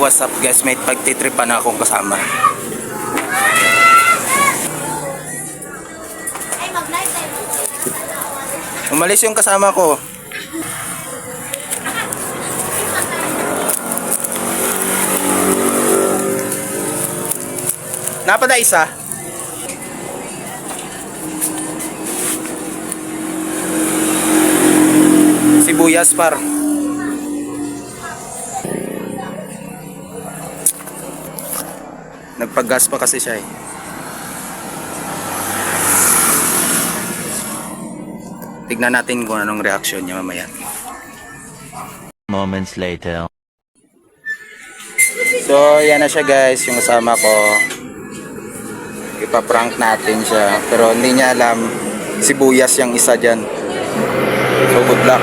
what's up guys, may pagtitripan na akong kasama. Umalis yung kasama ko. Napada isa. Sibuyas par. Nagpaggas pa kasi siya eh. Tignan natin kung anong reaksyon niya mamaya. Moments later. So, yan na siya guys, yung kasama ko. Ipaprank natin siya. Pero hindi niya alam, sibuyas yung isa dyan. So, good luck.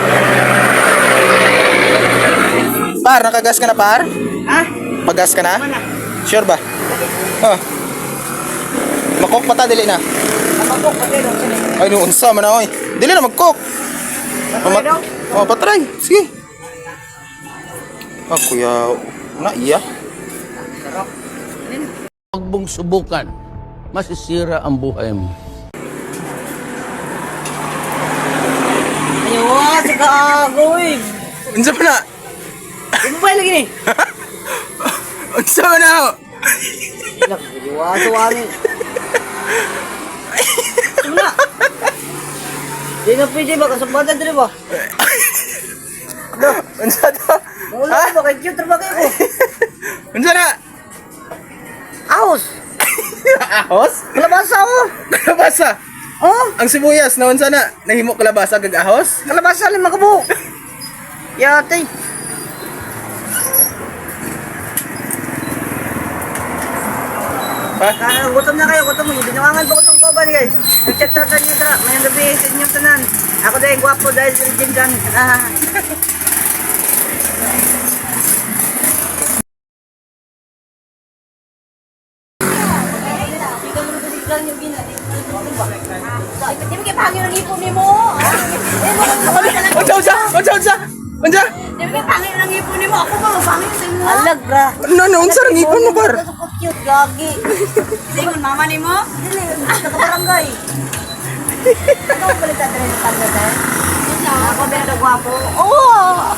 Par, nakagas ka na par? Ha? Pagas ka na? Sure ba? Oh. Makok pa ta, dili na. Makok pa tayo. Ay, nuunsa man ako eh. Dili na mag-cook. Oh, patry. Sige. Ah, kuya. Na, iya. Huwag mong subukan, masisira ang buhay mo. Ayaw, sa kaagoy. Unsa pa na? Ano ba lagi ni? Unsa man ako? Ilang, ayaw, suwangin. Ano na? Di na pwede ba? Kasabatan din ba? Unsa to? Mula ba? Kaya cute trabaho ko. Unsa na? Ahos! Ahos? Kalabasa ako! Kalabasa? Oh! Ang sibuyas na unsa na? Nahimo kalabasa kag ahos? Kalabasa lima kabuok! Yate! Ha? Gutom na kayo, gutom mo. Binawangan pa ko itong koban guys. Nagchat-chatan nyo tra. Mayang gabi sa inyong tanan. Ako dahil gwapo dahil sa Regine Gang. Di ba kayo pangin ang ipon ni mo? Unsa? Di ba kayo pangin ang ipon ni mo? Ako ba mapangin sa inyo? Alag bra. Ano, unsa ang ipon mo par? Cute gagi. Singon mama ni mo? Dili, nakabarangay. Ano ang balitan na rin ang tanda dahil? Ako ba na gwapo? Oo!